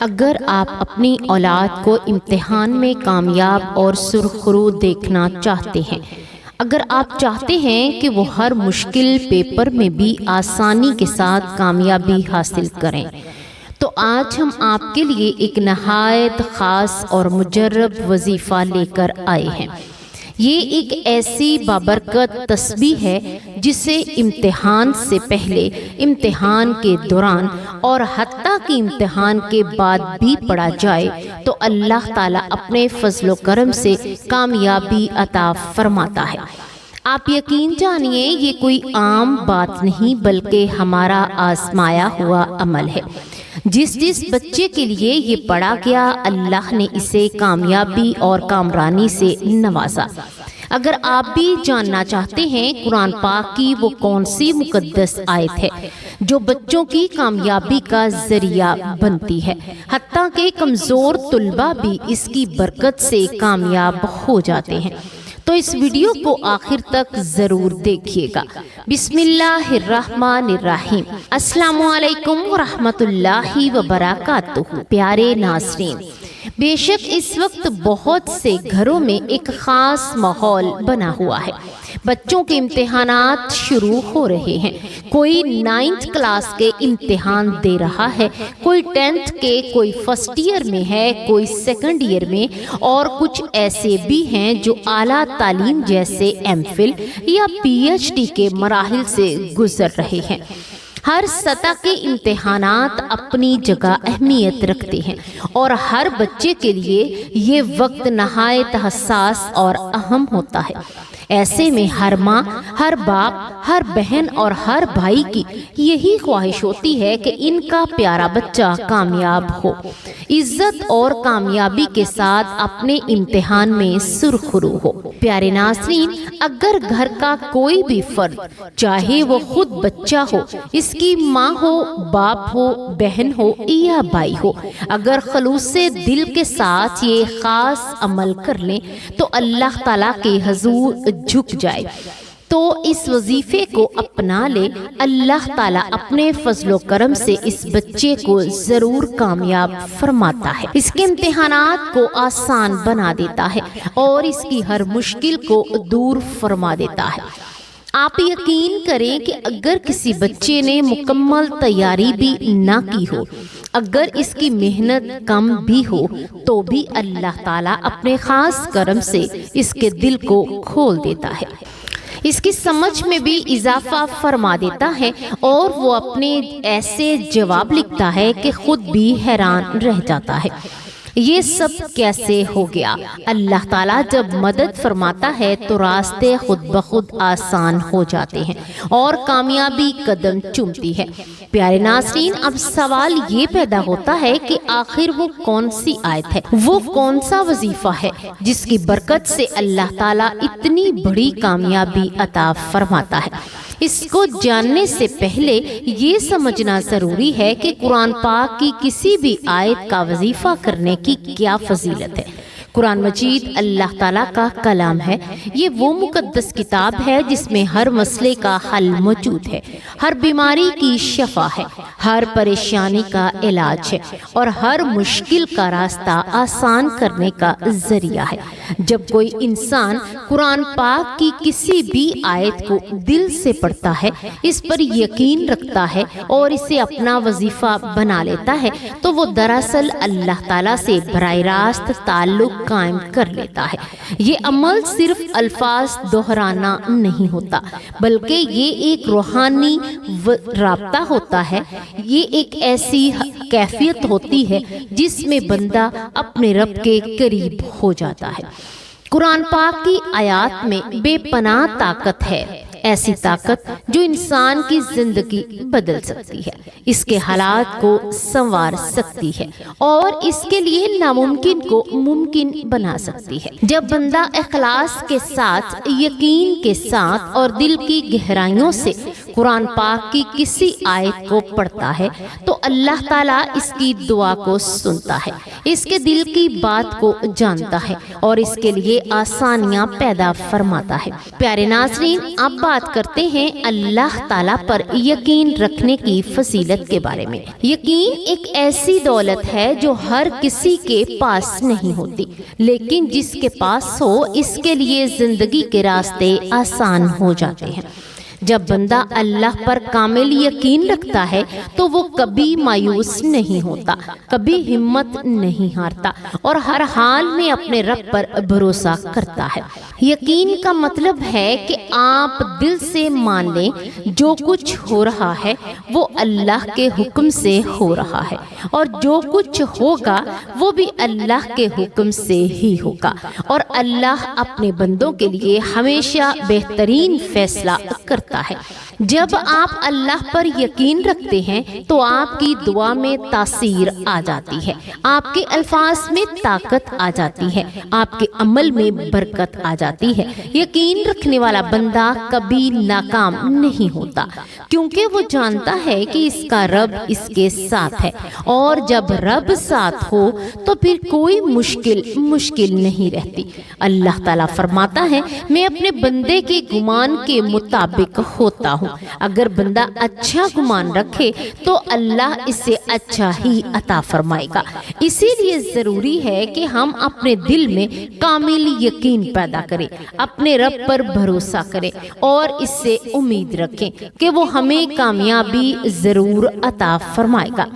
اگر آپ اپنی اولاد کو امتحان میں کامیاب اور سرخرو دیکھنا چاہتے ہیں، اگر آپ چاہتے ہیں کہ وہ ہر مشکل پیپر میں بھی آسانی کے ساتھ کامیابی حاصل کریں، تو آج ہم آپ کے لیے ایک نہایت خاص اور مجرب وظیفہ لے کر آئے ہیں۔ یہ ایک ایسی بابرکت تسبیح ہے جسے امتحان سے پہلے، امتحان کے دوران اور حتیٰ کہ امتحان کے بعد بھی پڑھا جائے تو اللہ تعالیٰ اپنے فضل و کرم سے کامیابی عطا فرماتا ہے۔ آپ یقین جانیے یہ کوئی عام بات نہیں بلکہ ہمارا آزمایا ہوا عمل ہے۔ جس بچے کے لیے یہ پڑھا گیا، اللہ نے اسے کامیابی اور کامرانی سے نوازا۔ اگر آپ بھی جاننا چاہتے ہیں قرآن پاک کی وہ کون سی مقدس آیت ہے جو بچوں کی کامیابی کا ذریعہ بنتی ہے، حتیٰ کہ کمزور طلبہ بھی اس کی برکت سے کامیاب ہو جاتے ہیں، تو اس ویڈیو کو آخر تک ضرور دیکھیے گا۔ بسم اللہ الرحمن الرحیم۔ السلام علیکم ورحمۃ اللہ وبرکاتہ۔ پیارے ناظرین، بے شک اس وقت بہت سے گھروں میں ایک خاص ماحول بنا ہوا ہے۔ بچوں کے امتحانات شروع ہو رہے ہیں۔ کوئی 9th کلاس کے امتحان دے رہا ہے، کوئی 10th کے، کوئی فرسٹ ایئر میں ہے، کوئی سیکنڈ ایئر میں، اور کچھ ایسے بھی ہیں جو اعلیٰ تعلیم جیسے ایم فل یا پی ایچ ڈی کے مراحل سے گزر رہے ہیں۔ ہر سطح کے امتحانات اپنی جگہ اہمیت رکھتے ہیں اور ہر بچے کے لیے یہ وقت نہایت حساس اور اہم ہوتا ہے۔ ایسے میں ہر ماں، ہر باپ، ہر بہن اور ہر بھائی کی یہی خواہش ہوتی ہے کہ ان کا پیارا بچہ کامیاب ہو، عزت اور کامیابی کے ساتھ اپنے امتحان میں سرخرو ہو۔ پیارے ناظرین، اگر گھر کا کوئی بھی فرد، چاہے وہ خود بچہ ہو، اس کی ماں ہو، باپ ہو، بہن ہو یا بھائی ہو، اگر خلوص دل کے ساتھ یہ خاص عمل کر لیں تو اللہ تعالیٰ کے حضور جھک جائے، تو اس وظیفے کو اپنا لے، اللہ تعالیٰ اپنے فضل و کرم سے اس بچے کو ضرور کامیاب فرماتا ہے، اس کے امتحانات کو آسان بنا دیتا ہے اور اس کی ہر مشکل کو دور فرما دیتا ہے۔ آپ یقین کریں کہ اگر کسی بچے نے مکمل تیاری بھی نہ کی ہو، اگر اس کی محنت کم بھی ہو، تو بھی اللہ تعالیٰ اپنے خاص کرم سے اس کے دل کو کھول دیتا ہے، اس کی سمجھ میں بھی اضافہ فرما دیتا ہے اور وہ اپنے ایسے جواب لکھتا ہے کہ خود بھی حیران رہ جاتا ہے۔ یہ سب کیسے ہو گیا؟ اللہ تعالیٰ جب مدد فرماتا ہے تو راستے خود بخود آسان ہو جاتے ہیں اور کامیابی قدم چومتی ہے۔ پیارے ناظرین، اب سوال یہ پیدا ہوتا ہے کہ آخر وہ کون سی آیت ہے، وہ کون سا وظیفہ ہے جس کی برکت سے اللہ تعالیٰ اتنی بڑی کامیابی عطا فرماتا ہے؟ اس کو جاننے سے پہلے یہ سمجھنا ضروری ہے کہ قرآن پاک کی کسی بھی آیت کا وظیفہ کرنے کی کیا فضیلت ہے۔ قرآن مجید اللہ تعالیٰ کا کلام ہے۔ یہ وہ مقدس کتاب ہے جس میں ہر مسئلے کا حل موجود ہے، ہر بیماری کی شفا ہے، ہر پریشانی کا علاج ہے اور ہر مشکل کا راستہ آسان کرنے کا ذریعہ ہے۔ جب کوئی انسان قرآن پاک کی کسی بھی آیت کو دل سے پڑھتا ہے، اس پر یقین رکھتا ہے اور اسے اپنا وظیفہ بنا لیتا ہے، تو وہ دراصل اللہ تعالیٰ سے براہ راست تعلق قائم کر لیتا ہے۔ یہ عمل صرف الفاظ دہرانا نہیں ہوتا بلکہ یہ ایک روحانی رابطہ ہوتا ہے، یہ ایک ایسی کیفیت ہوتی ہے جس میں بندہ اپنے رب کے قریب ہو جاتا ہے۔ قرآن پاک کی آیات میں بے پناہ طاقت ہے، ایسی طاقت جو انسان کی زندگی بدل سکتی ہے، اس کے حالات کو سنوار سکتی ہے اور اس کے لیے ناممکن کو ممکن بنا سکتی ہے۔ جب بندہ اخلاص کے ساتھ، یقین کے ساتھ اور دل کی گہرائیوں سے قرآن پاک کی کسی آیت کو پڑھتا ہے تو اللہ تعالیٰ اس کی دعا کو سنتا ہے، اس کے دل کی بات کو جانتا ہے اور اس کے لیے آسانیاں پیدا فرماتا ہے۔ پیارے ناظرین، اب بات کرتے ہیں اللہ تعالیٰ پر یقین رکھنے کی فضیلت کے بارے میں۔ یقین ایک ایسی دولت ہے جو ہر کسی کے پاس نہیں ہوتی، لیکن جس کے پاس ہو اس کے لیے زندگی کے راستے آسان ہو جاتے ہیں۔ جب بندہ اللہ پر کامل یقین رکھتا ہے تو وہ کبھی مایوس نہیں ہوتا، کبھی ہمت نہیں ہارتا اور ہر حال میں اپنے رب پر بھروسہ کرتا ہے۔ یقین کا مطلب ہے کہ آپ دل سے مان لیں جو کچھ ہو رہا ہے وہ اللہ کے حکم سے ہو رہا ہے، اور جو کچھ ہوگا وہ بھی اللہ کے حکم سے ہی ہوگا، اور اللہ اپنے بندوں کے لیے ہمیشہ بہترین فیصلہ کرتا ہے۔ جب آپ اللہ پر یقین رکھتے ہیں تو آپ کی دعا میں تاثیر آ جاتی ہے، آپ کے الفاظ میں طاقت آ جاتی ہے، آپ کے عمل میں برکت آ جاتی ہے۔ یقین رکھنے والا بندہ کبھی ناکام نہیں ہوتا، کیونکہ وہ جانتا ہے کہ اس کا رب اس کے ساتھ ہے، اور جب رب ساتھ ہو تو پھر کوئی مشکل نہیں رہتی۔ اللہ تعالیٰ فرماتا ہے، میں اپنے بندے کے گمان کے مطابق ہوتا ہوں۔ اگر بندہ اچھا گمان رکھے تو اللہ اسے اچھا ہی عطا فرمائے گا۔ اسی لیے ضروری ہے کہ ہم اپنے دل میں کامل یقین پیدا کریں، اپنے رب پر بھروسہ کریں اور اس سے امید رکھیں کہ وہ ہمیں کامیابی ضرور عطا فرمائے گا۔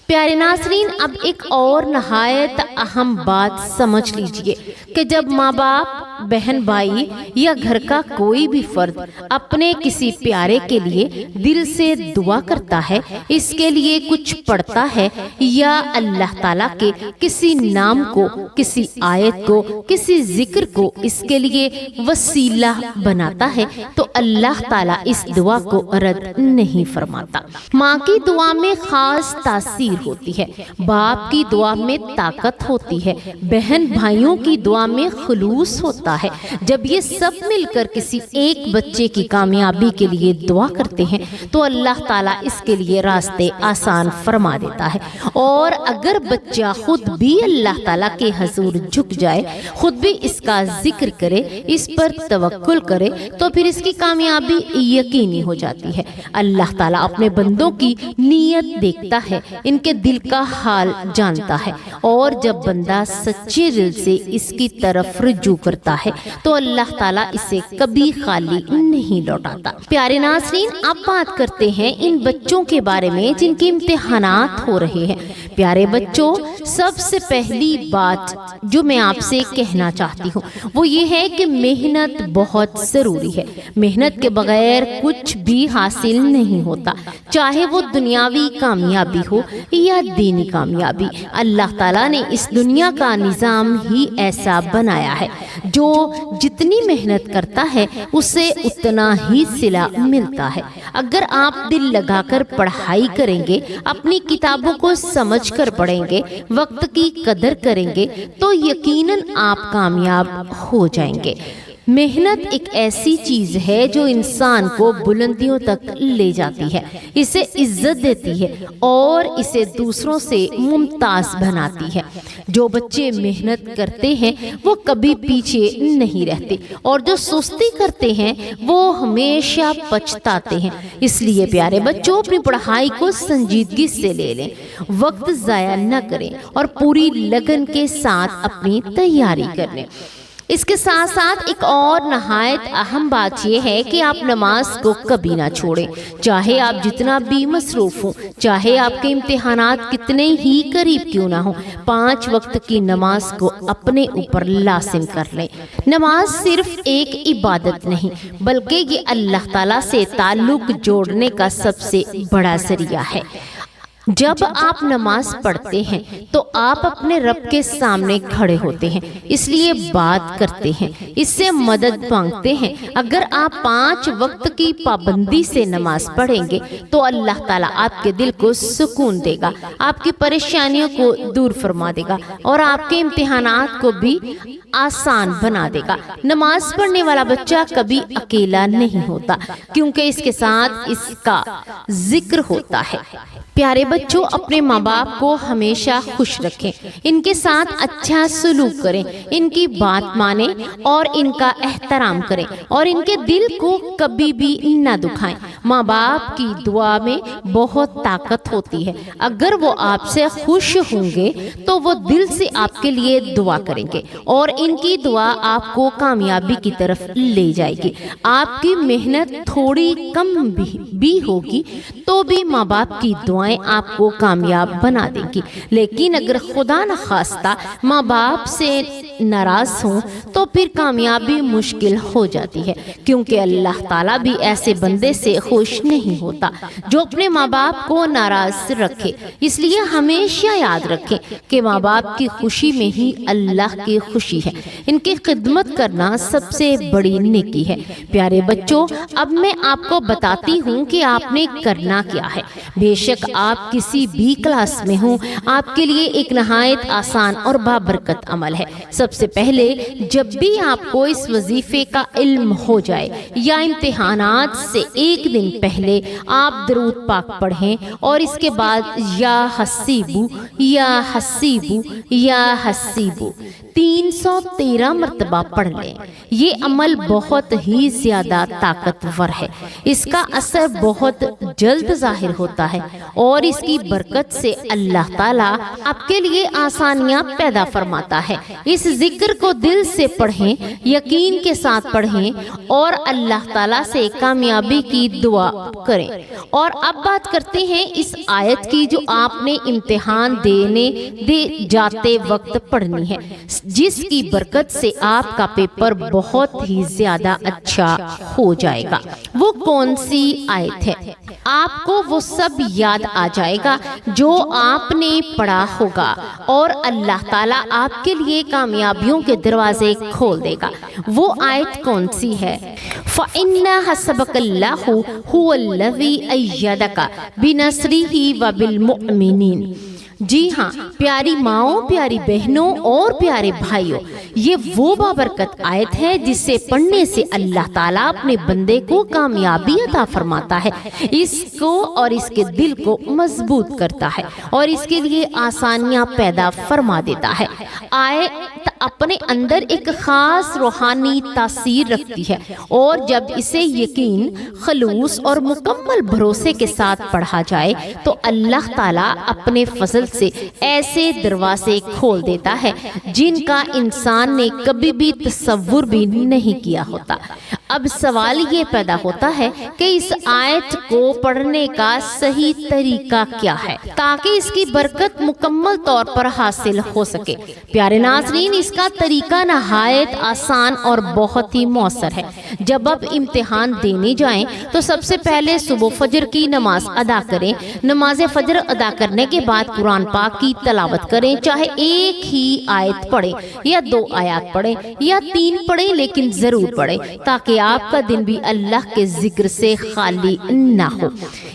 پیارے ناظرین، اب ایک اور نہایت اہم بات سمجھ لیجئے کہ جب ماں باپ، بہن بھائی یا گھر کا کوئی بھی فرد اپنے کسی پیارے کے لیے دل سے دعا کرتا ہے، اس کے لیے کچھ پڑھتا ہے یا اللہ تعالیٰ کے کسی نام کو، کسی آیت کو، کسی ذکر کو اس کے لیے وسیلہ بناتا ہے تو اللہ تعالیٰ اس دعا کو رد نہیں فرماتا۔ ماں کی دعا میں خاص تاثیر ہوتی ہے، باپ کی دعا میں طاقت ہوتی ہے، بہن بھائیوں کی دعا میں خلوص ہوتا ہے۔ جب یہ سب مل کر کسی ایک بچے کی کامیابی کے لیے دعا کرتے ہیں تو اللہ تعالیٰ اس کے لیے راستے آسان فرما دیتا ہے، اور اگر بچہ خود بھی اللہ تعالیٰ کے حضور جھک جائے، خود بھی اس کا ذکر کرے، اس پر توکل کرے تو پھر اس کی کامیابی یقینی ہو جاتی ہے۔ اللہ تعالیٰ اپنے بندوں کی نیت دیکھتا ہے، ان کے دل کا حال جانتا ہے، اور جب بندہ سچے دل سے اس کی طرف رجوع کرتا ہے تو اللہ تعالیٰ اسے کبھی خالی نہیں لوٹاتا۔ پیارے ناظرین، اب بات کرتے ہیں ان بچوں کے بارے میں جن کے امتحانات ہو رہے ہیں۔ پیارے بچوں، سب سے پہلی بات جو میں آپ سے کہنا چاہتی ہوں وہ یہ ہے کہ محنت بہت ضروری ہے۔ محنت کے بغیر کچھ بھی حاصل نہیں ہوتا، چاہے وہ دنیاوی کامیابی ہو یا دینی کامیابی۔ اللہ تعالیٰ نے اس دنیا کا نظام ہی ایسا بنایا ہے، جو جتنی محنت کرتا ہے اسے اتنا ہی صلہ ملتا ہے۔ اگر آپ دل لگا کر پڑھائی کریں گے، اپنی کتابوں کو سمجھ کر پڑھیں گے، وقت کی قدر کریں گے تو یقیناً آپ کامیاب ہو جائیں گے۔ محنت ایک ایسی چیز ہے جو انسان کو بلندیوں تک لے جاتی ہے، اسے عزت دیتی ہے اور اسے دوسروں سے ممتاز بناتی ہے۔ جو بچے محنت کرتے ہیں وہ کبھی پیچھے نہیں رہتے، اور جو سستی کرتے ہیں وہ ہمیشہ پچھتاتے ہیں۔ اس لیے پیارے بچوں، اپنی پڑھائی کو سنجیدگی سے لے لیں، وقت ضائع نہ کریں اور پوری لگن کے ساتھ اپنی تیاری کر لیں۔ اس کے ساتھ ساتھ ایک اور نہایت اہم بات یہ ہے کہ آپ نماز کو کبھی نہ چھوڑیں، چاہے آپ جتنا بھی مصروف ہوں، چاہے آپ کے امتحانات کتنے ہی قریب کیوں نہ ہوں، 5 وقت کی نماز کو اپنے اوپر لازم کر لیں۔ نماز صرف ایک عبادت نہیں بلکہ یہ اللہ تعالیٰ سے تعلق جوڑنے کا سب سے بڑا ذریعہ ہے۔ جب آپ نماز پڑھتے ہیں تو آپ اپنے رب کے سامنے کھڑے ہوتے ہیں، اس لیے بات کرتے ہیں، اس سے مدد مانگتے ہیں۔ اگر آپ 5 وقت کی پابندی سے نماز پڑھیں گے تو اللہ تعالیٰ آپ کے دل کو سکون دے گا، آپ کی پریشانیوں کو دور فرما دے گا اور آپ کے امتحانات کو بھی آسان بنا دے گا۔ نماز پڑھنے والا بچہ کبھی اکیلا نہیں ہوتا، کیونکہ اس کے ساتھ اس کا ذکر ہوتا ہے۔ پیارے بچوں، اپنے ماں باپ کو ہمیشہ خوش رکھیں، ان کے ساتھ اچھا سلوک کریں، ان کی بات مانیں اور ان کا احترام کریں اور ان کے دل کو کبھی بھی نہ دکھائیں۔ ماں باپ کی دعا میں بہت طاقت ہوتی ہے، اگر وہ آپ سے خوش ہوں گے تو وہ دل سے آپ کے لیے دعا کریں گے اور ان کی دعا آپ کو کامیابی کی طرف لے جائے گی۔ آپ کی محنت تھوڑی کم بھی ہوگی تو بھی ماں باپ کی دعائیں آپ کو کامیاب بنا دیں گی، لیکن اگر خدا نخواستہ ماں باپ سے ناراض ہوں تو پھر کامیابی مشکل ہو جاتی ہے، کیونکہ اللہ تعالیٰ بھی ایسے بندے سے خوش نہیں ہوتا جو اپنے ماں باپ کو ناراض رکھے۔ اس لیے ہمیشہ یاد رکھیں کہ ماں باپ کی خوشی میں ہی اللہ کی خوشی ہے، ان کی خدمت کرنا سب سے بڑی نیکی ہے۔ پیارے بچوں، اب میں آپ کو بتاتی ہوں کہ آپ نے کرنا کیا ہے۔ بے شک آپ کسی بھی کلاس میں ہوں، آپ کے لیے ایک نہایت آسان اور بابرکت عمل ہے۔ سب سے پہلے جب بھی آپ کو اس وظیفے کا علم ہو جائے یا امتحانات سے ایک دن پہلے آپ درود پاک پڑھیں اور اس کے بعد یا حسیبو یا حسیبو یا حسیبو 313 مرتبہ پڑھ لیں۔ یہ عمل بہت ہی زیادہ طاقتور ہے، اس کا اثر بہت جلد ظاہر ہوتا ہے اور اس کی برکت سے اللہ تعالیٰ آپ کے لیے آسانیاں پیدا فرماتا ہے۔ اس ذکر کو دل سے پڑھیں، یقین کے ساتھ پڑھیں اور اللہ تعالیٰ سے کامیابی کی دعا کریں۔ اور اب بات کرتے ہیں اس آیت کی جو آپ نے امتحان دے جاتے وقت پڑھنی ہے، جس کی برکت سے آپ کا پیپر بہت ہی زیادہ اچھا ہو جائے گا۔ وہ کون سی آیت ہے؟ آپ کو وہ سب یاد آ جائے گا جو آپ نے پڑھا ہوگا اور اللہ تعالیٰ آپ کے لیے کامیابیوں کے دروازے کھول دے گا۔ وہ آیت کون سی ہے؟ فَإِنَّ حَسْبَكَ اللَّهُ هُوَ الَّذِي أَيَّدَكَ بِنَصْرِهِ وَبِالْمُؤْمِنِينَ۔ جی ہاں پیاری ماؤں، پیاری بہنوں اور پیارے بھائیوں، یہ وہ بابرکت آیت ہے جس سے پڑھنے سے اللہ تعالیٰ اپنے بندے کو کامیابی عطا فرماتا ہے، اس کو اور اس کے دل کو مضبوط کرتا ہے اور اس کے لیے آسانیاں پیدا فرما دیتا ہے۔ آیت اپنے اندر ایک خاص روحانی تاثیر رکھتی ہے اور جب اسے یقین، خلوص اور مکمل بھروسے کے ساتھ پڑھا جائے تو اللہ تعالیٰ اپنے فضل سے ایسے دروازے کھول دیتا ہے جن کا انسان نے کبھی بھی تصور بھی نہیں کیا ہوتا۔ اب سوال یہ پیدا ہوتا ہے کہ اس آیت کو پڑھنے کا صحیح طریقہ کیا ہے تاکہ اس کی برکت مکمل طور پر حاصل ہو سکے۔ پیارے ناظرین، اس کا طریقہ نہایت آسان اور بہت ہی مؤثر ہے۔ جب آپ امتحان دینے جائیں تو سب سے پہلے صبح فجر کی نماز ادا کریں۔ نماز فجر ادا کرنے کے بعد قرآن پاک کی تلاوت کریں، چاہے ایک ہی آیت پڑھیں یا 2 آیات پڑھیں یا 3 پڑھیں، لیکن ضرور پڑھیں تاکہ آپ کا دن بھی اللہ کے ذکر سے خالی نہ ہو۔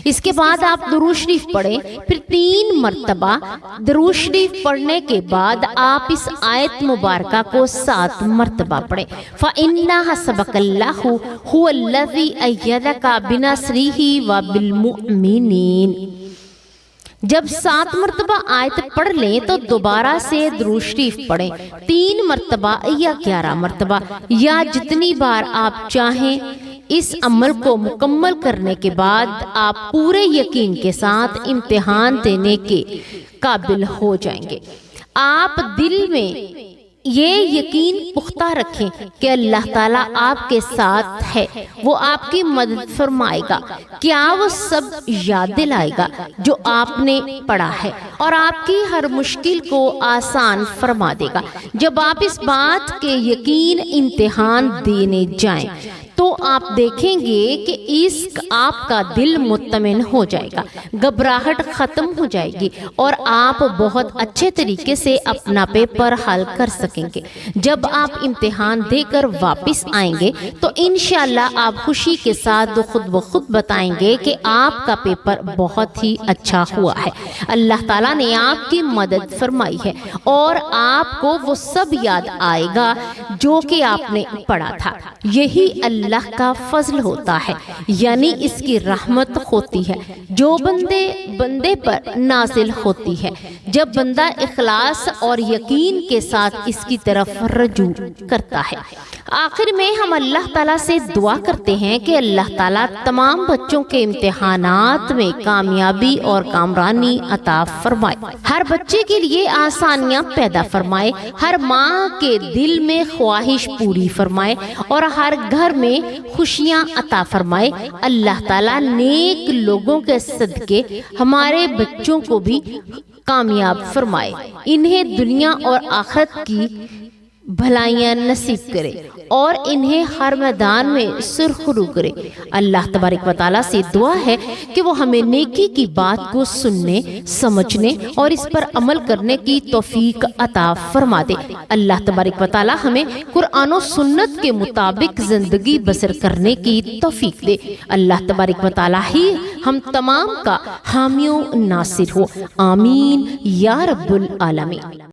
اس کے بعد آپ درود شریف پڑھیں، پھر 3 مرتبہ درود شریف پڑھنے کے بعد آپ اس آیت مبارکہ کو 7 مرتبہ پڑھیں۔ فَإِنَّ حَسْبَكَ اللَّهُ هُوَ الَّذِي أَيَّدَكَ بِنَصْرِهِ وَبِالْمُؤْمِنِينَ۔ جب 7 مرتبہ آیت پڑھ لیں تو دوبارہ سے درود شریف پڑھیں، 3 مرتبہ یا 11 مرتبہ یا جتنی بار آپ چاہیں۔ اس عمل کو مکمل کرنے کے بعد آپ پورے یقین کے ساتھ امتحان دینے کے قابل ہو جائیں گے۔ آپ دل میں یہ یقین پختہ رکھیں کہ اللہ تعالیٰ آپ کے ساتھ ہے، وہ آپ کی مدد فرمائے گا، کیا وہ سب یاد دلائے گا جو آپ نے پڑھا ہے اور آپ کی ہر مشکل کو آسان فرما دے گا۔ جب آپ اس بات کے یقین امتحان دینے جائیں تو آپ دیکھیں گے کہ آپ کا دل مطمئن ہو جائے گا، گھبراہٹ ختم ہو جائے گی اور آپ بہت اچھے طریقے سے اپنا پیپر حل کر سکیں گے۔ جب آپ امتحان دے کر واپس آئیں گے تو انشاءاللہ آپ خوشی کے ساتھ خود بخود بتائیں گے کہ آپ کا پیپر بہت ہی اچھا ہوا ہے، اللہ تعالیٰ نے آپ کی مدد فرمائی ہے اور آپ کو وہ سب یاد آئے گا جو کہ آپ نے پڑھا تھا۔ یہی اللہ کا فضل ہوتا ہے، یعنی اس کی رحمت ہوتی ہے جو بندے پر نازل ہوتی ہے جب بندہ اخلاص اور یقین کے ساتھ اس کی طرف رجوع کرتا ہے۔ آخر میں ہم اللہ تعالیٰ سے دعا کرتے ہیں کہ اللہ تعالیٰ تمام بچوں کے امتحانات میں کامیابی اور کامرانی عطا فرمائے، ہر بچے کے لیے آسانیاں پیدا فرمائے، ہر ماں کے دل میں خواہش پوری فرمائے اور ہر گھر میں خوشیاں عطا فرمائے۔ اللہ تعالیٰ نیک لوگوں کے صدقے ہمارے بچوں کو بھی کامیاب فرمائے، انہیں دنیا اور آخرت کی بھلائیاں نصیب کرے اور انہیں ہر میدان میں سرخرو کرے۔ اللہ تبارک و تعالیٰ سے دعا ہے کہ وہ ہمیں نیکی کی بات کو سننے، سمجھنے اور اس پر عمل کرنے کی توفیق عطا فرما دے۔ اللہ تبارک و تعالیٰ ہمیں قرآن و سنت کے مطابق زندگی بسر کرنے کی توفیق دے۔ اللہ تبارک و تعالیٰ ہی ہم تمام کا حامی و ناصر ہو، آمین یا رب العالمین۔